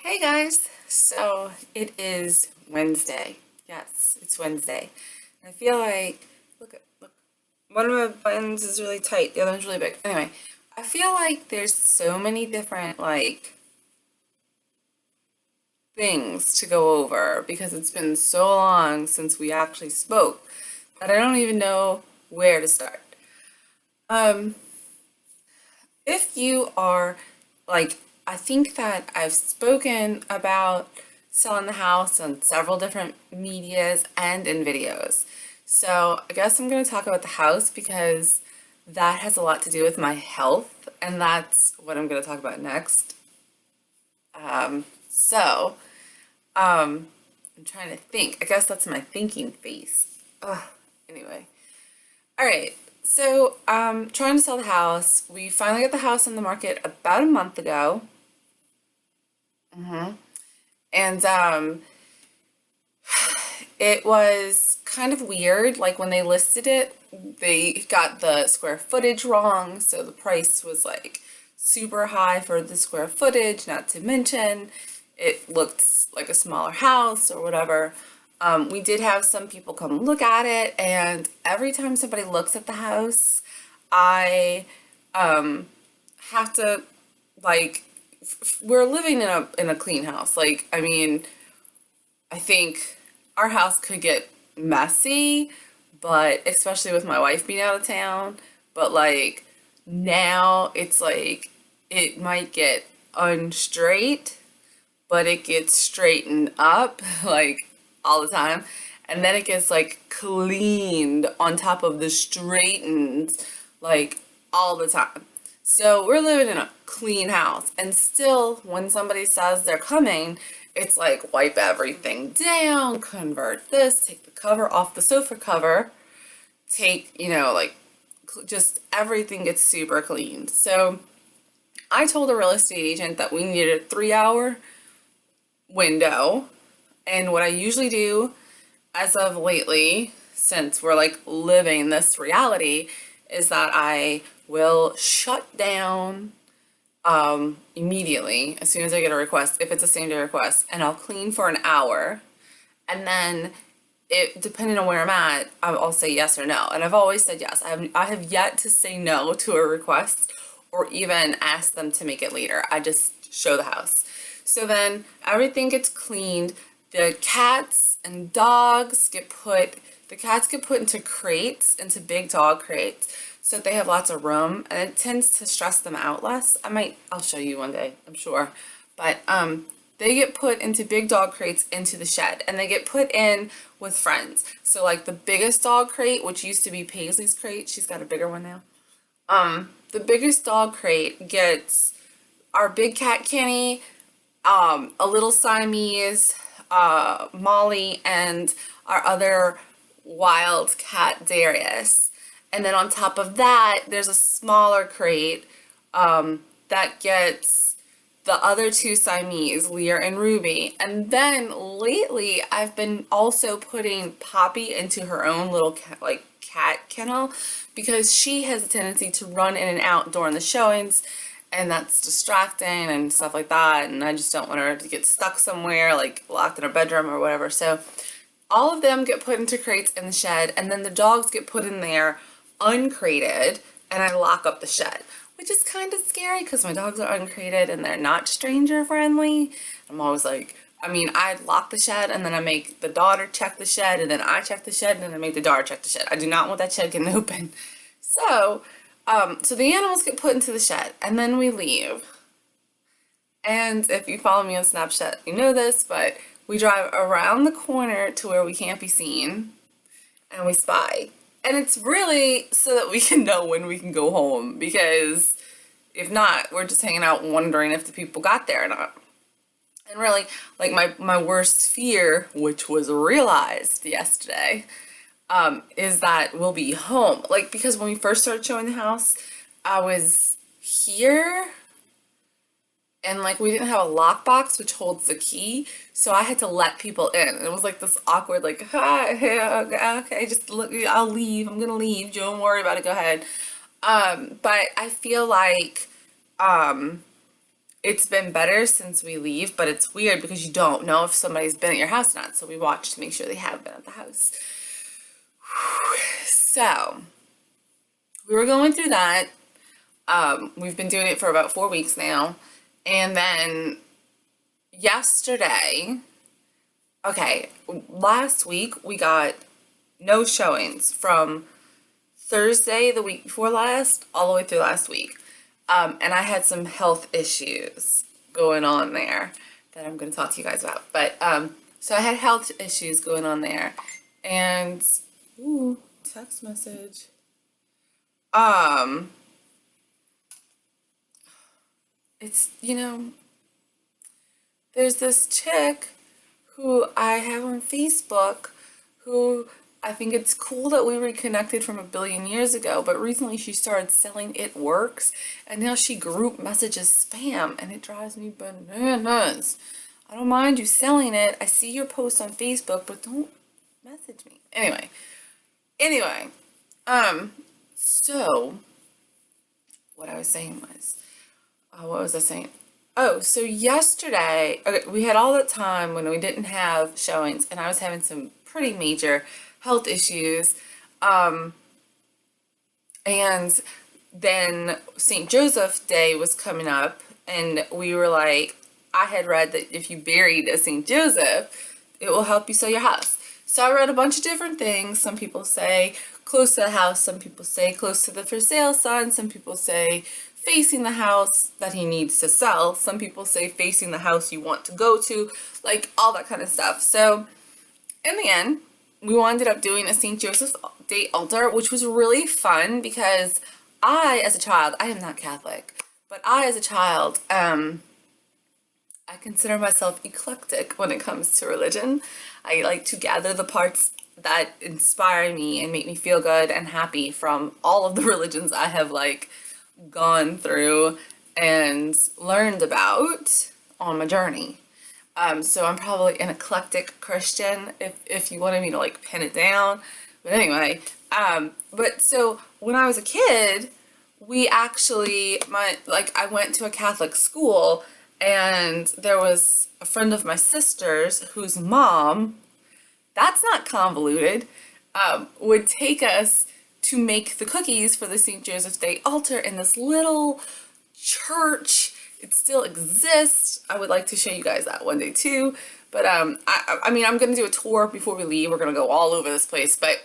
Hey guys, so it is Wednesday. Yes, it's Wednesday. And I feel like, look, one of my buttons is really tight, the other one's really big. Anyway, I feel like there's so many different things to go over because it's been so long since we actually spoke that I don't even know where to start. Um, if you are like, I think that I've spoken about selling the house on several different medias and in videos. So I guess I'm going to talk about the house because that has a lot to do with my health, and that's what I'm going to talk about next. So I'm trying to think. I guess that's my thinking face. Anyway, all right. So, trying to sell the house. We finally got the house on the market about a month ago. And it was kind of weird. Like when they listed it, they got the square footage wrong. So the price was like super high for the square footage, not to mention it looked like a smaller house or whatever. We did have some people come look at it, and every time somebody looks at the house, I have to like we're living in a clean house. Like, I mean, I think our house could get messy, but especially with my wife being out of town, but like now it's like it might get unstraight, but it gets straightened up like all the time. And then it gets like cleaned on top of the straightened like all the time. So we're living in a clean house, and still, when somebody says they're coming, it's like wipe everything down, convert this, take the cover off the sofa cover, take, like just everything gets super cleaned. So I told a real estate agent that we needed a 3 hour window. And what I usually do as of lately, since we're like living this reality, is that I will shut down immediately as soon as I get a request, if it's a same day request, and I'll clean for an hour. And then it, depending on where I'm at, I'll say yes or no. And I've always said yes. I have yet to say no to a request or even ask them to make it later. I just show the house. So then everything gets cleaned. The cats and dogs get put, the cats get put into crates, into big dog crates, so that they have lots of room, and it tends to stress them out less. I'll show you one day, I'm sure. But they get put into big dog crates into the shed, and they get put in with friends. So like the biggest dog crate, which used to be Paisley's crate, she's got a bigger one now. The biggest dog crate gets our big cat Kenny, a little Siamese, Molly, and our other wild cat Darius. And then on top of that, there's a smaller crate that gets the other two Siamese, Lear and Ruby. And then lately, I've been also putting Poppy into her own little cat kennel because she has a tendency to run in and out during the showings, and that's distracting and stuff like that. And I just don't want her to get stuck somewhere, like locked in her bedroom or whatever. So all of them get put into crates in the shed, and then the dogs get put in there uncrated, and I lock up the shed, which is kind of scary because my dogs are uncrated and they're not stranger friendly. I'm always like, I mean, I lock the shed, and then I make the daughter check the shed, and then I check the shed, and then I make the daughter check the shed. I do not want that shed getting open. So, so the animals get put into the shed, and then we leave. And if you follow me on Snapchat, you know this, but we drive around the corner to where we can't be seen, and we spy. And it's really so that we can know when we can go home, because if not, we're just hanging out wondering if the people got there or not. And really, like my worst fear, which was realized yesterday, is that we'll be home. Like, because when we first started showing the house, I was here, and like we didn't have a lockbox which holds the key, so I had to let people in. And it was like this awkward, like, hi, okay, just look, I'll leave. I'm gonna leave. Don't worry about it. Go ahead. But I feel like it's been better since we leave, but it's weird because you don't know if somebody's been at your house or not. So we watch to make sure they have been at the house. So we were going through that. We've been doing it for about 4 weeks now. And then yesterday, okay, last week we got no showings from Thursday, the week before last, all the way through last week. And I had some health issues going on there that I'm going to talk to you guys about. But so I had health issues going on there. And, ooh, text message. It's, there's this chick who I have on Facebook who I think it's cool that we reconnected from a billion years ago, but recently she started selling It Works, and now she group messages spam, and it drives me bananas. I don't mind you selling it. I see your post on Facebook, but don't message me. Anyway, so what I was saying was, what was I saying? Oh, so yesterday, okay, we had all that time when we didn't have showings, and I was having some pretty major health issues. And then St. Joseph Day was coming up, and we were like, I had read that if you buried a St. Joseph, it will help you sell your house. So I read a bunch of different things. Some people say close to the house, some people say close to the for sale sign, some people say facing the house that he needs to sell, some people say facing the house you want to go to, like all that kind of stuff. So in the end, we ended up doing a St. Joseph Day altar, which was really fun because I, as a child, I am not Catholic, but I, as a child, I consider myself eclectic when it comes to religion. I like to gather the parts that inspire me and make me feel good and happy from all of the religions I have gone through and learned about on my journey. So I'm probably an eclectic Christian if you wanted me to pin it down. But anyway, but so when I was a kid, we actually I went to a Catholic school, and there was a friend of my sister's whose mom, that's not convoluted, would take us to make the cookies for the St. Joseph's Day altar in this little church. It still exists. I would like to show you guys that one day too. But I mean, I'm gonna do a tour before we leave. We're gonna go all over this place, but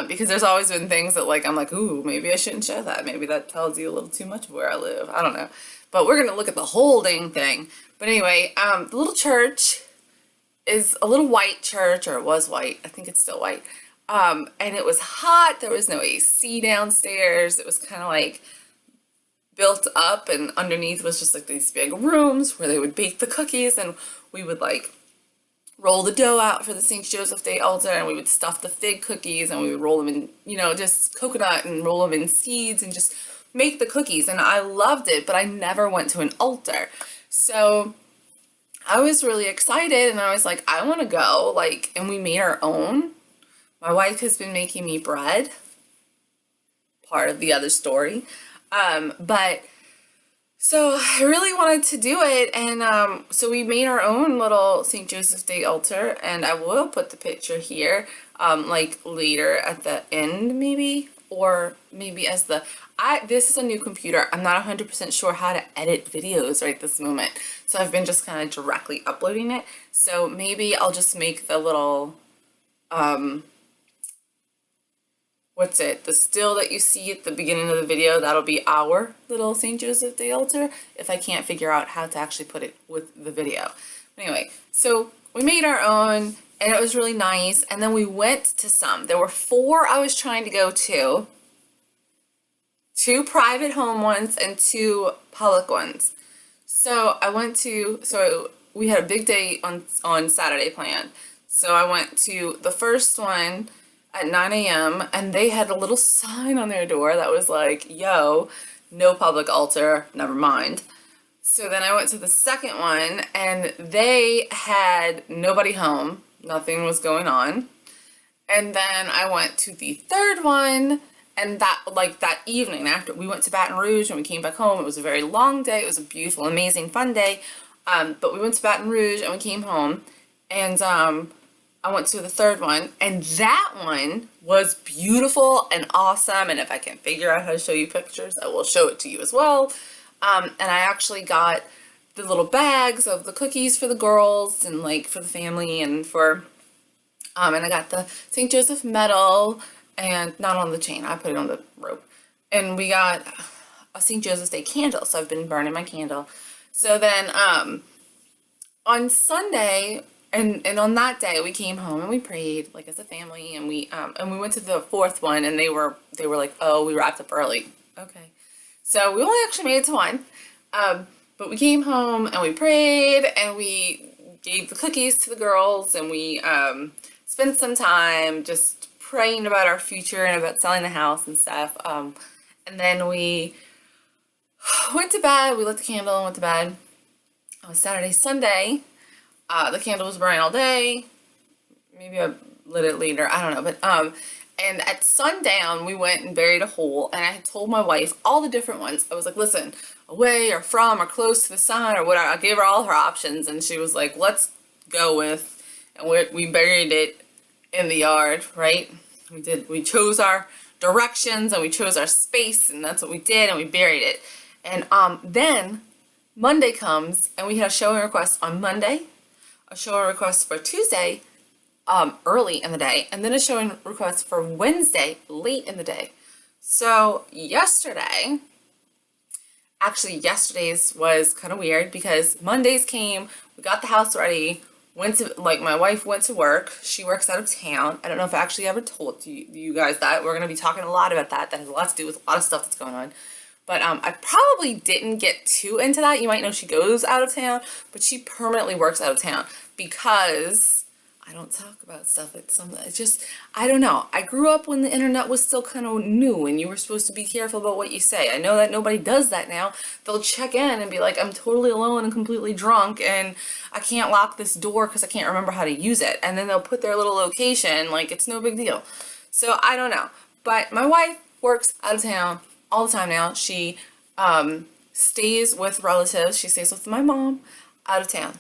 because there's always been things that I'm like, ooh, maybe I shouldn't show that. Maybe that tells you a little too much of where I live. I don't know. But we're gonna look at the whole dang thing. But anyway, the little church is a little white church, or it was white. I think it's still white. And it was hot. There was no AC downstairs. It was kind of built up, and underneath was just these big rooms where they would bake the cookies, and we would roll the dough out for the St. Joseph Day altar, and we would stuff the fig cookies, and we would roll them in, just coconut, and roll them in seeds, and just make the cookies. And I loved it, but I never went to an altar. So I was really excited, and I was like, I want to go, and we made our own. My wife has been making me bread, part of the other story. But so I really wanted to do it, and so we made our own little St. Joseph's Day altar, and I will put the picture here, later at the end maybe, or maybe as this is a new computer. I'm not 100% sure how to edit videos right this moment, so I've been just kind of directly uploading it. So maybe I'll just make the little, the still that you see at the beginning of the video, that'll be our little St. Joseph Day altar, if I can't figure out how to actually put it with the video. Anyway, so we made our own, and it was really nice, and then we went to some. There were 4 I was trying to go to, 2 private home ones and 2 public ones. So we had a big day on Saturday planned. So I went to the first one at 9 a.m. and they had a little sign on their door that was like, yo, no public altar, never mind. So then I went to the second one, and they had nobody home, nothing was going on. And then I went to the third one, And that, like, that evening after we went to Baton Rouge and we came back home, it was a very long day. It was a beautiful, amazing, fun day. But we went to Baton Rouge and we came home, and I went to the third one, and that one was beautiful and awesome. And if I can figure out how to show you pictures, I will show it to you as well. And I actually got the little bags of the cookies for the girls and like for the family and for, and I got the St. Joseph medal, and not on the chain, I put it on the rope. And we got a St. Joseph's Day candle, so I've been burning my candle. So then on Sunday, and on that day we came home and we prayed like as a family, and we went to the fourth one, and they were like, oh, we wrapped up early. Okay. So we only actually made it to one. But we came home and we prayed and we gave the cookies to the girls, and we spent some time just praying about our future and about selling the house and stuff. And then we went to bed. We lit the candle and went to bed. On Saturday, Sunday, the candle was burning all day. Maybe I lit it later. I don't know. But and at sundown, we went and buried a hole. And I had told my wife all the different ones. I was like, listen, away or from or close to the sun or whatever. I gave her all her options, and she was like, let's go with. And we buried it in the yard, right? We chose our directions and we chose our space, and that's what we did, and we buried it. And then Monday comes, and we had a showing request on Monday, a showing request for Tuesday, early in the day, and then a showing request for Wednesday, late in the day. So yesterday's was kind of weird because Mondays came, we got the house ready, my wife went to work. She works out of town. I don't know if I actually ever told you guys that. We're going to be talking a lot about that. That has a lot to do with a lot of stuff that's going on. But I probably didn't get too into that. You might know she goes out of town, but she permanently works out of town because I don't talk about stuff like some. It's just, I don't know. I grew up when the internet was still kind of new and you were supposed to be careful about what you say. I know that nobody does that now. They'll check in and be like, I'm totally alone and completely drunk and I can't lock this door because I can't remember how to use it. And then they'll put their little location, like it's no big deal. So I don't know. But my wife works out of town all the time now. She stays with relatives. She stays with my mom out of town.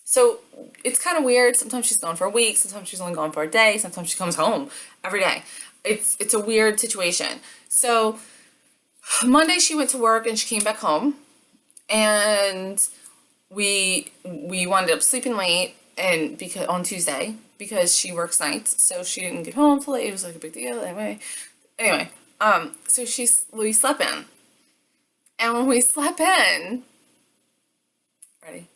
So it's kind of weird. Sometimes she's gone for a week. Sometimes she's only gone for a day. Sometimes she comes home every day. It's a weird situation. So Monday she went to work and she came back home, and we wound up sleeping late and because on Tuesday because she works nights, so she didn't get home till late. It was like a big deal anyway. So we slept in, and when we slept in, ready?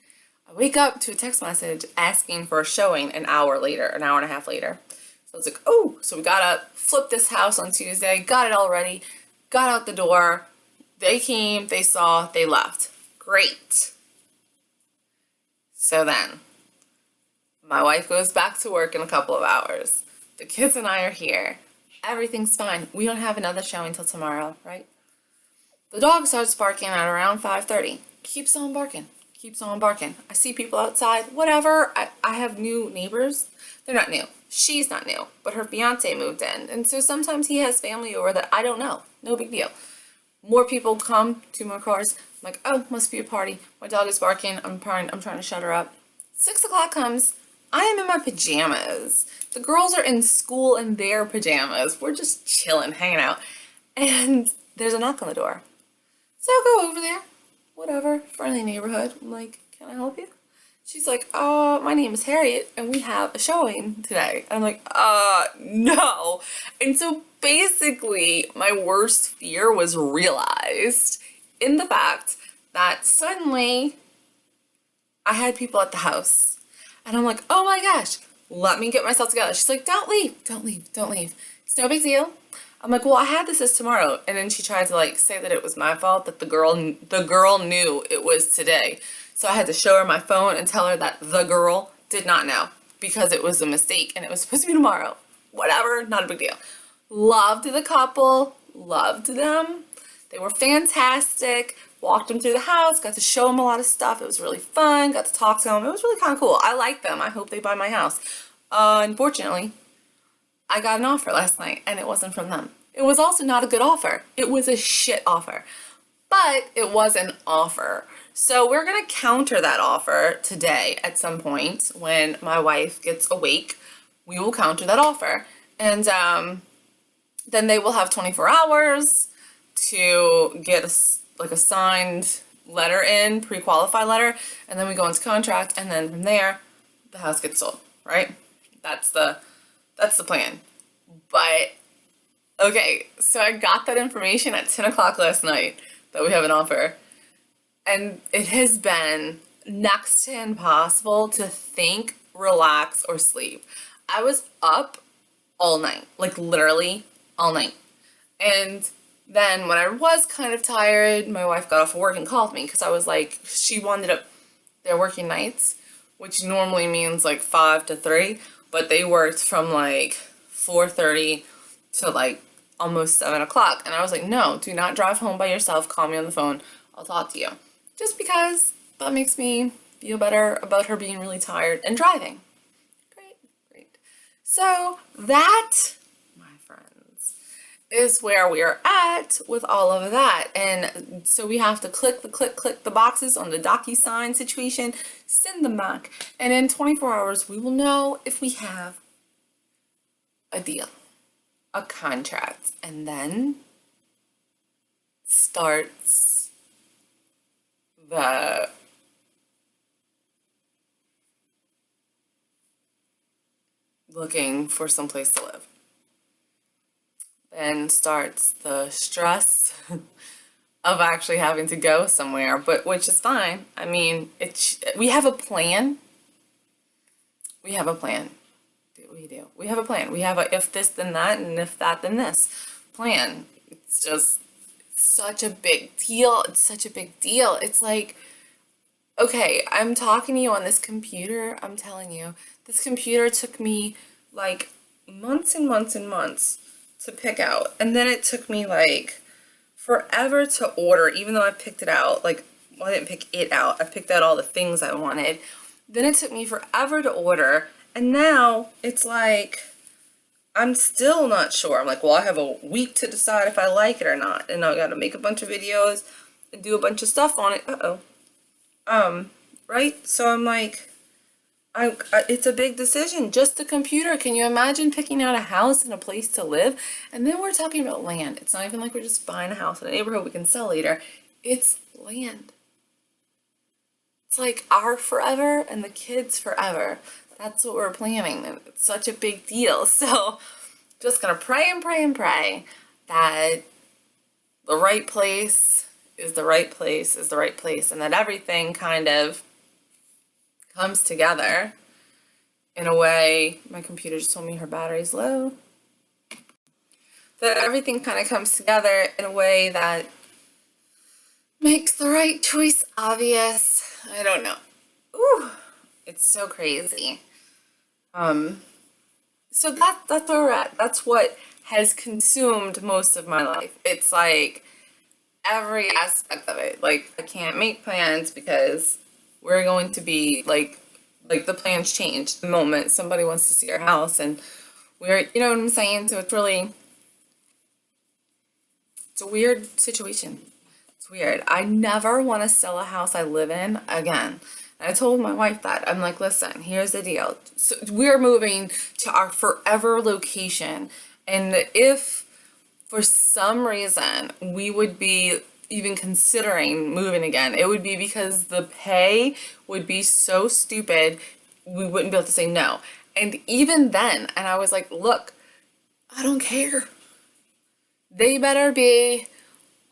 I wake up to a text message asking for a showing an hour and a half later. So I was like, oh, so we got up, flipped this house on Tuesday, got it all ready, got out the door. They came, they saw, they left. Great. So then, my wife goes back to work in a couple of hours. The kids and I are here. Everything's fine. We don't have another showing till tomorrow, right? The dog starts barking at around 5:30. Keeps on barking. I see people outside, whatever. I have new neighbors. They're not new. She's not new, but her fiance moved in. And so sometimes he has family over that I don't know. No big deal. More people come, 2 more cars. I'm like, oh, must be a party. My dog is barking. I'm trying to shut her up. 6 o'clock comes. I am in my pajamas. The girls are in school in their pajamas. We're just chilling, hanging out. And there's a knock on the door. So I go over there. Whatever, friendly neighborhood. I'm like, can I help you? She's like, my name is Harriet and we have a showing today. And I'm like, no. And so basically my worst fear was realized in the fact that suddenly I had people at the house. And I'm like, oh my gosh, let me get myself together. She's like, don't leave. It's no big deal. I'm like, well, I had this as tomorrow. And then she tried to like say that it was my fault, that the girl knew it was today. So I had to show her my phone and tell her that the girl did not know because it was a mistake and it was supposed to be tomorrow. Whatever, not a big deal. Loved the couple, loved them. They were fantastic. Walked them through the house, got to show them a lot of stuff. It was really fun, got to talk to them. It was really kind of cool. I like them. I hope they buy my house. Unfortunately, I got an offer last night and it wasn't from them. It was also not a good offer. It was a shit offer. But it was an offer. So we're going to counter that offer today at some point when my wife gets awake. We will counter that offer. And then they will have 24 hours to get a signed letter in, pre-qualified letter, and then we go into contract, and then from there, the house gets sold, right? That's the plan. But, okay, so I got that information at 10 o'clock last night that we have an offer. And it has been next to impossible to think, relax, or sleep. I was up all night, like literally all night. And then when I was kind of tired, my wife got off of work and called me because I was like, they're working nights, which normally means like 5 to 3, but they worked from like 4:30 to like almost 7 o'clock. And I was like, no, do not drive home by yourself. Call me on the phone. I'll talk to you. Just because that makes me feel better about her being really tired and driving. Great. So that, my friends, is where we're at with all of that. And so we have to click the boxes on the DocuSign situation, send them back, and in 24 hours we will know if we have a deal, a contract, and then starts the looking for some place to live. Then starts the stress of actually having to go somewhere, but which is fine. I mean, we have a plan. We have a plan. We do. We have a plan. We have a if this then that, and if that then this plan. It's just such a big deal. It's such a big deal. It's like, okay, I'm talking to you on this computer. I'm telling you, this computer took me like months and months and months to pick out. And then it took me like forever to order, even though I picked it out. Like, well, I didn't pick it out. I picked out all the things I wanted. Then it took me forever to order. And now it's like, I'm still not sure. I'm like, well, I have a week to decide if I like it or not. And I got to make a bunch of videos and do a bunch of stuff on it. Right? So I'm like, it's a big decision. Just the computer. Can you imagine picking out a house and a place to live? And then we're talking about land. It's not even like we're just buying a house in a neighborhood we can sell later. It's land. It's like our forever and the kids forever. That's what we're planning. And it's such a big deal. So just gonna pray and pray and pray that the right place is the right place is the right place, and that everything kind of comes together in a way. My computer just told me her battery's low. That everything kind of comes together in a way that makes the right choice obvious. I don't know. Ooh, it's so crazy. So that's where we're at. That's what has consumed most of my life. It's like every aspect of it. Like, I can't make plans because we're going to be like the plans change the moment somebody wants to see our house, and you know what I'm saying? So it's a weird situation. It's weird. I never want to sell a house I live in again. And I told my wife that. I'm like, listen, here's the deal. So we're moving to our forever location, and if for some reason we would be even considering moving again, it would be because the pay would be so stupid we wouldn't be able to say no. And even then, and I was like, look, I don't care. They better be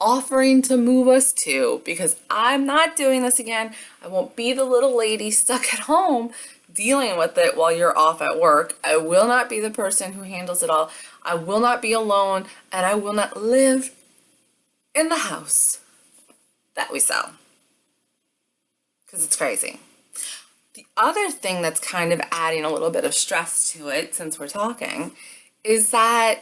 offering to move us to, because I'm not doing this again. I won't be the little lady stuck at home dealing with it while you're off at work. I will not be the person who handles it all. I will not be alone, and I will not live in the house that we sell, because it's crazy. The other thing that's kind of adding a little bit of stress to it, since we're talking, is that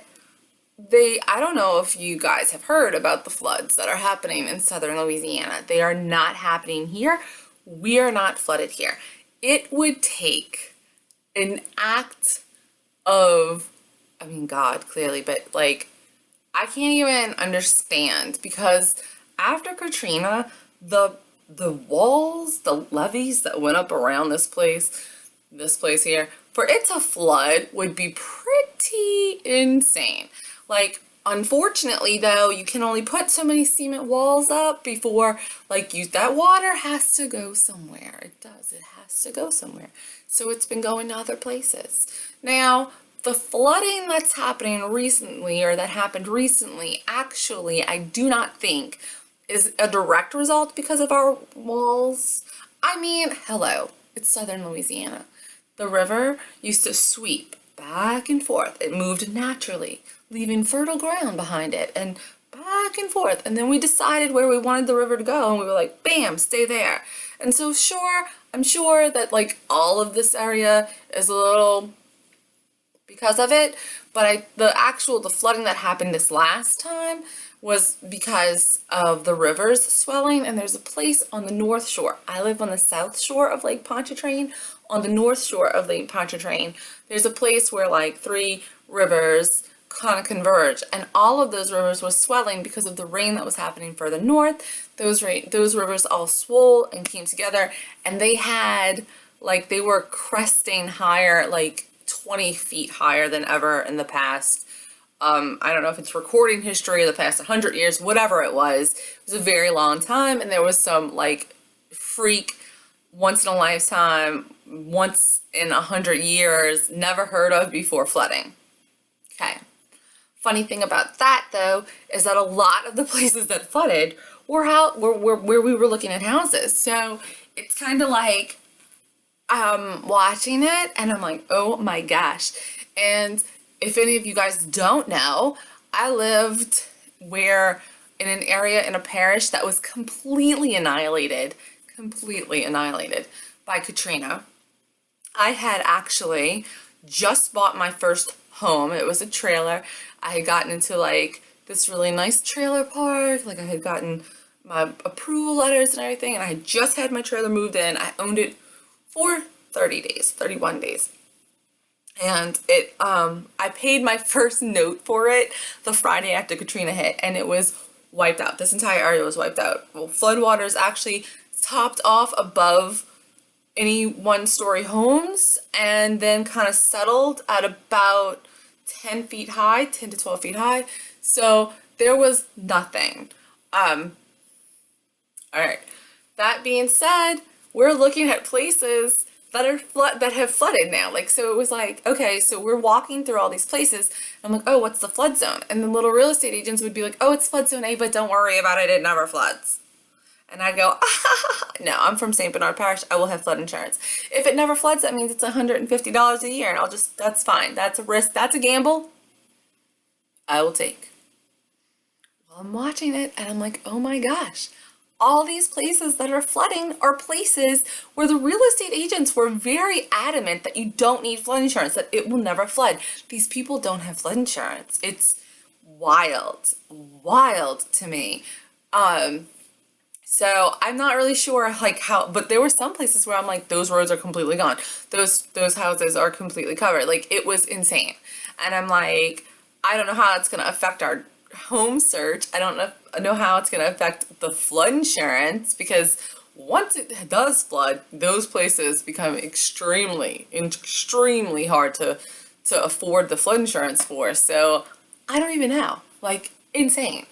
I don't know if you guys have heard about the floods that are happening in southern Louisiana. They are not happening here. We are not flooded here. It would take an act of, I mean, God, clearly, but like I can't even understand because after Katrina, the walls, the levees that went up around this place here, for it to flood would be pretty insane. Like, unfortunately though, you can only put so many cement walls up before, like, that water has to go somewhere. It does, it has to go somewhere. So it's been going to other places. Now, the flooding that's happening recently, or that happened recently, actually, I do not think is a direct result because of our walls. I mean, hello, it's southern Louisiana. The river used to sweep back and forth. It moved naturally, leaving fertile ground behind it, and back and forth. And then we decided where we wanted the river to go, and we were like, bam, stay there. And so, sure, I'm sure that like all of this area is a little because of it, but the flooding that happened this last time was because of the rivers swelling. And there's a place on the North Shore. I live on the South Shore of Lake Pontchartrain. On the North Shore of Lake Pontchartrain, there's a place where like three rivers kind of converge, and all of those rivers were swelling because of the rain that was happening further north. Those rivers all swole and came together, and they were cresting higher, like 20 feet higher than ever in the past. I don't know if it's recording history of the past 100 years, whatever it was a very long time, and there was some like freak, once in a lifetime, once in 100 years, never heard of before flooding. Okay. Funny thing about that though is that a lot of the places that flooded were where we were looking at houses. So it's kind of like watching it and I'm like, oh my gosh. And if any of you guys don't know, I lived in an area in a parish that was completely annihilated by Katrina. I had actually just bought my first home. It was a trailer. I had gotten into like this really nice trailer park. Like I had gotten my approval letters and everything, and I had just had my trailer moved in. I owned it for 31 days. And I paid my first note for it the Friday after Katrina hit, and it was wiped out. This entire area was wiped out. Well, floodwaters actually topped off above any one-story homes and then kind of settled at about 10 to 12 feet high. So there was nothing. All right. That being said, we're looking at places that have flooded now. Like, so it was like, okay, so we're walking through all these places. I'm like, oh, what's the flood zone? And the little real estate agents would be like, oh, it's flood zone A, but don't worry about it. It never floods. And I'd go, no, I'm from St. Bernard Parish. I will have flood insurance. If it never floods, that means it's $150 a year, and that's fine. That's a risk. That's a gamble I will take. Well, I'm watching it, and I'm like, oh my gosh. All these places that are flooding are places where the real estate agents were very adamant that you don't need flood insurance, that it will never flood. These people don't have flood insurance. It's wild to me. So I'm not really sure like how, but there were some places where I'm like, those roads are completely gone. Those houses are completely covered. Like it was insane. And I'm like, I don't know how it's going to affect our home search. I don't know how it's going to affect the flood insurance, because once it does flood, those places become extremely hard to afford the flood insurance for. So I don't even know, like insane.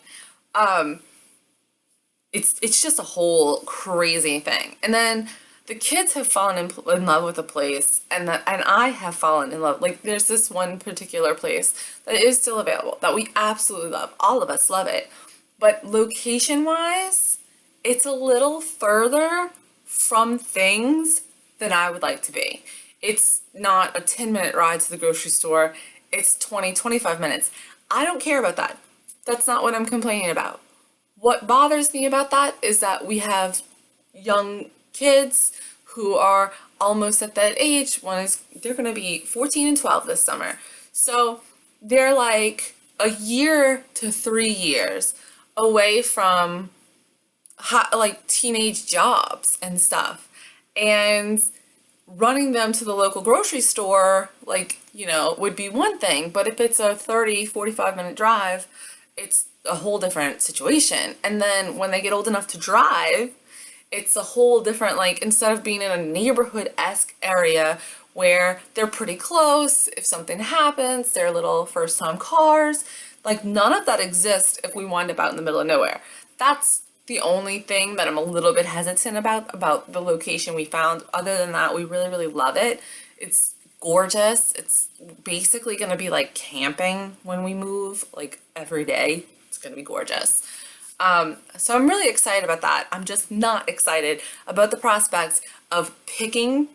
It's just a whole crazy thing. And then the kids have fallen in love with the place, and I have fallen in love. Like there's this one particular place that is still available that we absolutely love. All of us love it. But location wise, it's a little further from things than I would like to be. It's not a 10-minute ride to the grocery store. It's 25 minutes. I don't care about that. That's not what I'm complaining about. What bothers me about that is that we have young kids who are almost at that age. They're going to be 14 and 12 this summer. So they're like a year to 3 years away from like teenage jobs and stuff. And running them to the local grocery store, like, would be one thing. But if it's a 45 minute drive, it's a whole different situation. And then when they get old enough to drive, it's a whole different, like, instead of being in a neighborhood-esque area where they're pretty close, if something happens, they're little first-time cars, like, none of that exists if we wind up out in the middle of nowhere. That's the only thing that I'm a little bit hesitant about the location we found. Other than that, we really, really love it. It's gorgeous. It's basically gonna be like camping when we move, like every day. It's gonna be gorgeous. So I'm really excited about that. I'm just not excited about the prospects of picking,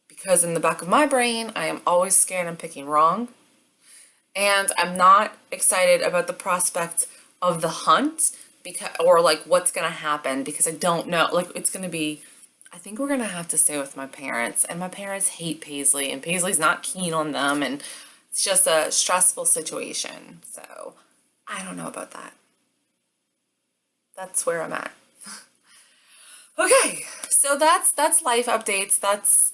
because in the back of my brain, I am always scared I'm picking wrong. And I'm not excited about the prospect of the hunt, because, or like what's gonna happen, because I don't know. Like, it's gonna be, I think we're gonna have to stay with my parents, and my parents hate Paisley, and Paisley's not keen on them, and it's just a stressful situation. So I don't know about that. That's where I'm at. Okay, so that's life updates. That's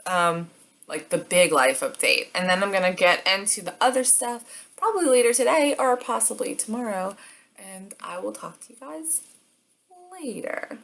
like the big life update. And then I'm gonna get into the other stuff probably later today or possibly tomorrow. And I will talk to you guys later.